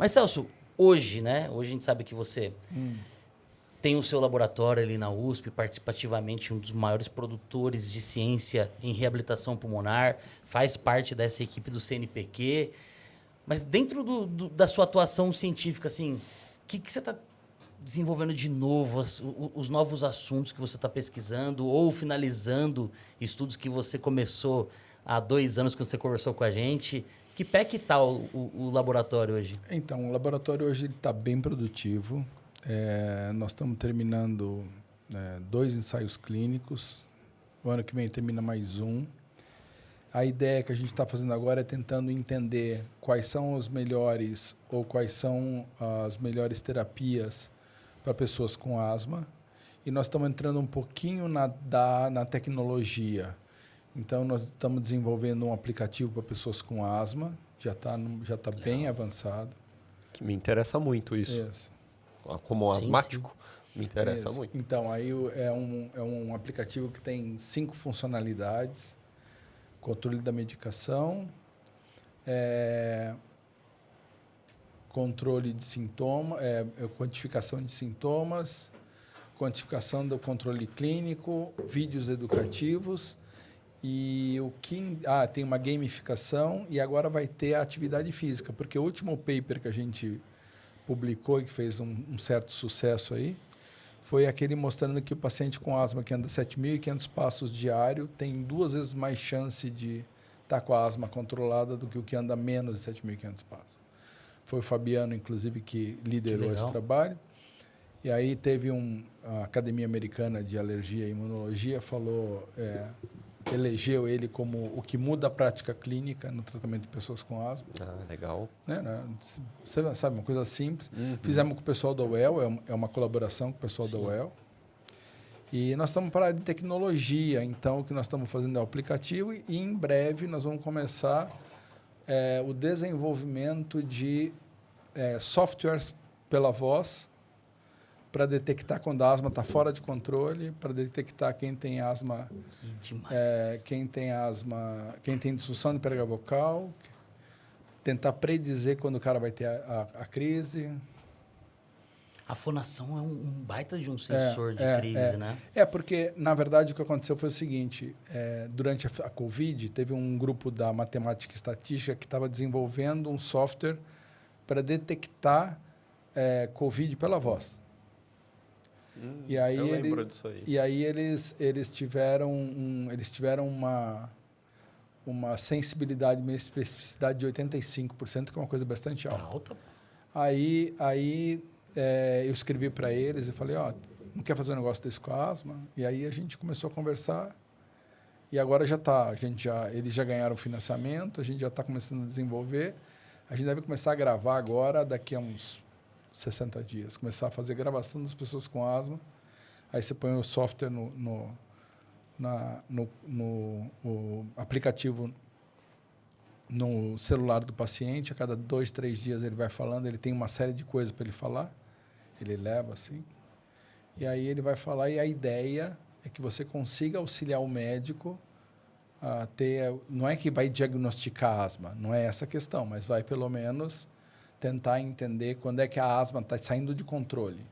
Mas, Celso, hoje, né? Hoje a gente sabe que você tem o seu laboratório ali na USP, participativamente um dos maiores produtores de ciência em reabilitação pulmonar, faz parte dessa equipe do CNPq. Mas dentro da sua atuação científica, assim, o que você está desenvolvendo de novo, os novos assuntos que você está pesquisando ou finalizando estudos que você começou há 2 anos que você conversou com a gente? Que pé que está o laboratório hoje? Então, o laboratório hoje está bem produtivo. Nós estamos terminando 2 ensaios clínicos. O ano que vem termina mais um. A ideia que a gente está fazendo agora é tentando entender quais são os melhores ou quais são as melhores terapias para pessoas com asma. E nós estamos entrando um pouquinho na tecnologia. Então, nós estamos desenvolvendo um aplicativo para pessoas com asma. Já está bem avançado. Me interessa muito isso. Como asmático, me interessa muito. Então, aí é um aplicativo que tem 5 funcionalidades. Controle da medicação, controle de sintomas, quantificação de sintomas, quantificação do controle clínico, vídeos educativos e tem uma gamificação e agora vai ter a atividade física, porque o último paper que a gente publicou e que fez um certo sucesso aí, foi aquele mostrando que o paciente com asma que anda 7.500 passos diário tem 2 vezes mais chance de estar com a asma controlada do que o que anda menos de 7.500 passos. Foi o Fabiano, inclusive, que liderou esse trabalho. E aí teve a Academia Americana de Alergia e Imunologia elegeu ele como o que muda a prática clínica no tratamento de pessoas com asma. Legal. Você sabe, uma coisa simples. Fizemos com o pessoal da UEL, é uma colaboração com o pessoal da UEL. E nós estamos para a área de tecnologia, então o que nós estamos fazendo é o aplicativo e em breve nós vamos começar o desenvolvimento de softwares pela voz para detectar quando a asma está fora de controle, para detectar quem tem asma, quem tem disfunção de perda vocal, tentar predizer quando o cara vai ter a crise. A fonação é um baita de um sensor de crise, né? Porque, na verdade, o que aconteceu foi o seguinte, durante a Covid, teve um grupo da matemática e estatística que estava desenvolvendo um software para detectar Covid pela voz. E aí eu lembro disso aí. E aí eles tiveram uma sensibilidade, uma especificidade de 85%, que é uma coisa bastante alta. Aí eu escrevi para eles e falei, não quer fazer um negócio desse com a asma? E aí a gente começou a conversar e agora eles já ganharam financiamento, a gente já está começando a desenvolver. A gente deve começar a gravar agora, daqui a uns 60 dias, começar a fazer gravação das pessoas com asma. Aí você põe o software no aplicativo no celular do paciente, a cada 2, 3 dias ele vai falando, ele tem uma série de coisas para ele falar, ele leva assim, e aí ele vai falar, e a ideia é que você consiga auxiliar o médico a ter, não é que vai diagnosticar asma, não é essa a questão, mas vai pelo menos tentar entender quando é que a asma está saindo de controle.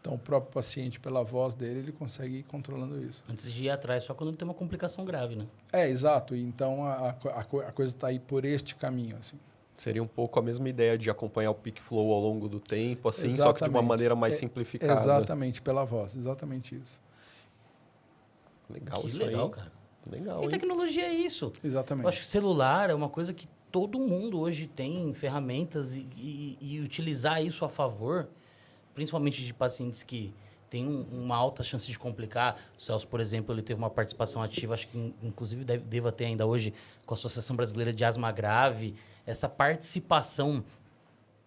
Então, o próprio paciente, pela voz dele, ele consegue ir controlando isso. Antes de ir atrás, só quando ele tem uma complicação grave, né? Exato. Então, a coisa está aí por este caminho, assim. Seria um pouco a mesma ideia de acompanhar o peak flow ao longo do tempo, assim, Exatamente. Só que de uma maneira mais simplificada. Exatamente, pela voz. Exatamente isso. Legal que isso legal, aí. Cara. Legal, E tecnologia é isso. Exatamente. Eu acho que celular é uma coisa que todo mundo hoje tem ferramentas e utilizar isso a favor, principalmente de pacientes que têm uma alta chance de complicar. O Celso, por exemplo, ele teve uma participação ativa, acho que inclusive deva ter ainda hoje com a Associação Brasileira de Asma Grave. Essa participação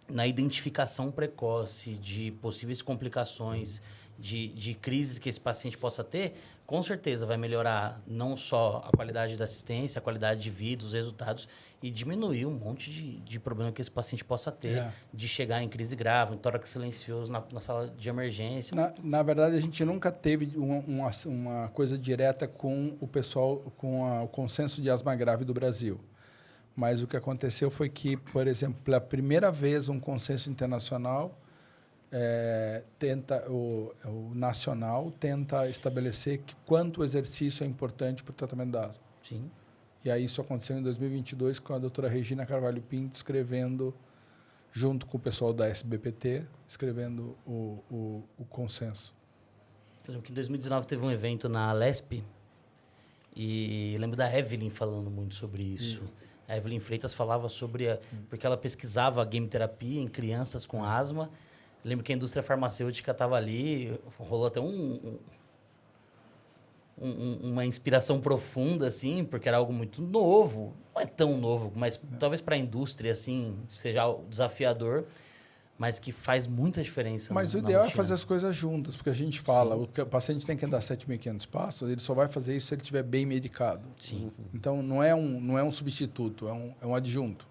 na identificação precoce de possíveis complicações, de crises que esse paciente possa ter, com certeza vai melhorar não só a qualidade da assistência, a qualidade de vida, os resultados, e diminuir um monte de problema que esse paciente possa ter, de chegar em crise grave, em tórax silencioso na sala de emergência. Na verdade, a gente nunca teve uma coisa direta com o pessoal, com o consenso de asma grave do Brasil. Mas o que aconteceu foi que, por exemplo, pela primeira vez, um consenso internacional o nacional tenta estabelecer quanto o exercício é importante para o tratamento da asma. Sim. E aí isso aconteceu em 2022 com a doutora Regina Carvalho Pinto escrevendo, junto com o pessoal da SBPT, escrevendo o consenso. Eu lembro que em 2019 teve um evento na Alesp e lembro da Evelyn falando muito sobre isso. A Evelyn Freitas falava sobre... porque ela pesquisava a gameterapia em crianças com asma. Eu lembro que a indústria farmacêutica estava ali, rolou até uma inspiração profunda, assim, porque era algo muito novo. Não é tão novo, mas talvez para a indústria, assim, seja desafiador, mas que faz muita diferença. Mas o ideal é fazer as coisas juntas, porque a gente fala, o paciente tem que andar 7.500 passos, ele só vai fazer isso se ele estiver bem medicado. Sim. Então, não é um substituto, é um adjunto.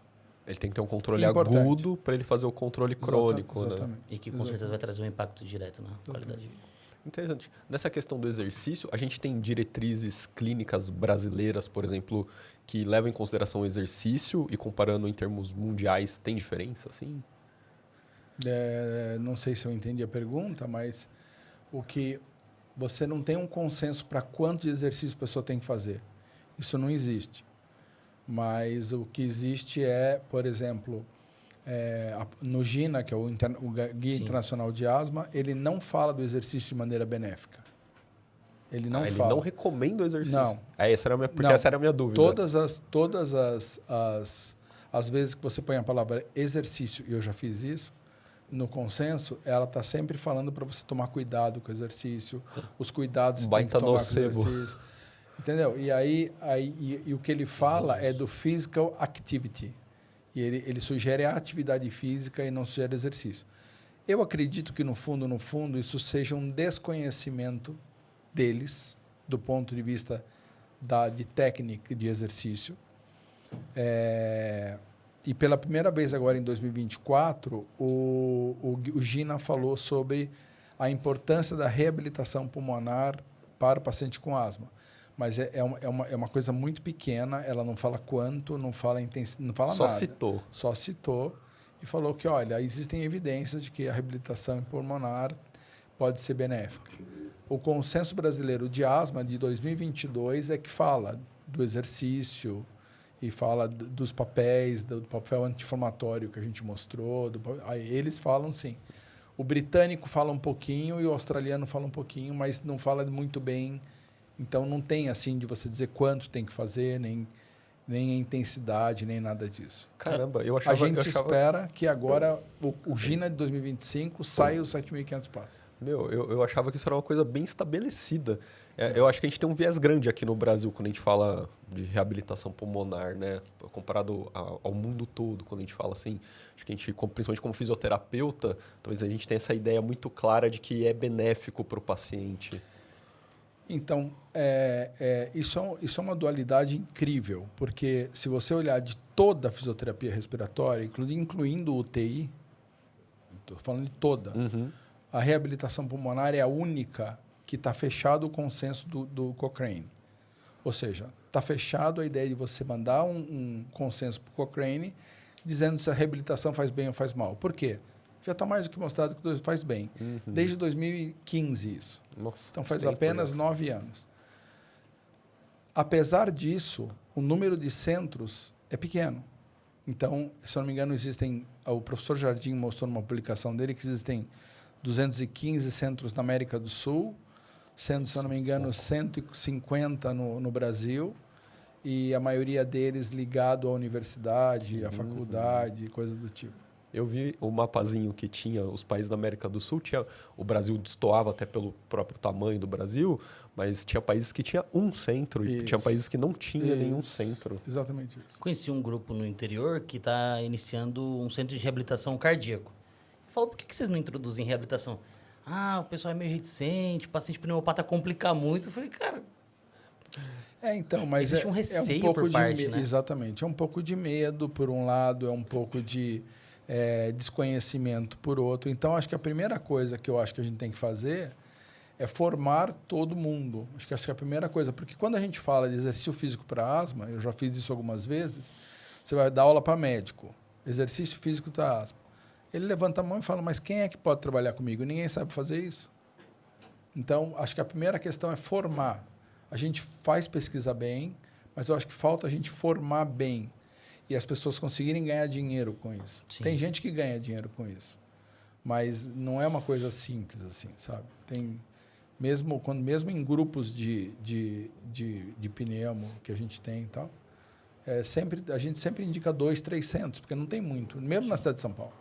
Ele tem que ter um controle agudo para ele fazer o controle crônico. Exatamente. Né? E que com certeza vai trazer um impacto direto na qualidade de vida. Interessante. Nessa questão do exercício, a gente tem diretrizes clínicas brasileiras, por exemplo, que levam em consideração o exercício e comparando em termos mundiais, tem diferença, assim? Não sei se eu entendi a pergunta, mas você não tem um consenso para quanto de exercício a pessoa tem que fazer. Isso não existe. Mas o que existe é, por exemplo, no GINA, que é o Guia Internacional de Asma, ele não fala do exercício de maneira benéfica. Ele não fala. Ele não recomenda o exercício? Não. Essa era a minha dúvida. Todas as vezes que você põe a palavra exercício, e eu já fiz isso, no consenso, ela está sempre falando para você tomar cuidado com o exercício, os cuidados que tem que tomar com o exercício. Entendeu? E o que ele fala é do physical activity. E ele sugere a atividade física e não sugere exercício. Eu acredito que, no fundo, isso seja um desconhecimento deles, do ponto de vista de técnica de exercício. E pela primeira vez agora, em 2024, o GINA falou sobre a importância da reabilitação pulmonar para o paciente com asma. Mas é uma coisa muito pequena, ela não fala quanto, não fala intensidade, não fala nada. Só citou e falou que, olha, existem evidências de que a reabilitação pulmonar pode ser benéfica. O consenso brasileiro de asma de 2022 é que fala do exercício e fala dos papéis, do papel anti-inflamatório que a gente mostrou. Aí eles falam sim. O britânico fala um pouquinho e o australiano fala um pouquinho, mas não fala muito bem. Então, não tem assim de você dizer quanto tem que fazer, nem a intensidade, nem nada disso. Caramba, a gente espera que agora o GINA de 2025 saia os 7.500 passos. Eu achava que isso era uma coisa bem estabelecida. Eu acho que a gente tem um viés grande aqui no Brasil quando a gente fala de reabilitação pulmonar, né? Comparado ao mundo todo, quando a gente fala assim. Acho que a gente, principalmente como fisioterapeuta, talvez a gente tenha essa ideia muito clara de que é benéfico para o paciente. Então, isso é uma dualidade incrível, porque se você olhar de toda a fisioterapia respiratória, incluindo o UTI, estou falando de toda, a reabilitação pulmonar é a única que está fechado o consenso do Cochrane. Ou seja, está fechado a ideia de você mandar um consenso para o Cochrane dizendo se a reabilitação faz bem ou faz mal. Por quê? Já está mais do que mostrado que faz bem. Desde 2015 isso. Nossa, então faz apenas 9 anos. Apesar disso, o número de centros é pequeno. Então, se eu não me engano, o professor Jardim mostrou numa publicação dele que existem 215 centros na América do Sul, sendo, se eu não me engano, 150 no Brasil, e a maioria deles ligado à universidade, à faculdade, coisa do tipo. Eu vi o mapazinho que tinha os países da América do Sul. O Brasil destoava até pelo próprio tamanho do Brasil, mas tinha países que tinha um centro e tinha países que não tinha nenhum centro. Exatamente isso. Conheci um grupo no interior que está iniciando um centro de reabilitação cardíaco. Eu falo, por que vocês não introduzem reabilitação? O pessoal é meio reticente, o paciente pneumopata complica muito. Eu falei, cara... então, mas existe um receio pouco por parte, né? Exatamente. É um pouco de medo, por um lado, é um pouco de... desconhecimento por outro. Então, acho que a primeira coisa que eu acho que a gente tem que fazer é formar todo mundo. Acho que é a primeira coisa, porque quando a gente fala de exercício físico para asma, eu já fiz isso algumas vezes, Você vai dar aula para médico. Exercício físico está aspa. Ele levanta a mão e fala, mas quem é que pode trabalhar comigo? Ninguém sabe fazer isso. Então, acho que a primeira questão é formar. A gente faz pesquisa bem, mas eu acho que falta a gente formar bem e as pessoas conseguirem ganhar dinheiro com isso. Sim. Tem gente que ganha dinheiro com isso, mas não é uma coisa simples assim, sabe? Tem mesmo em grupos de pneumo que a gente tem e tal, a gente sempre indica 200, 300, porque não tem muito, mesmo na cidade de São Paulo.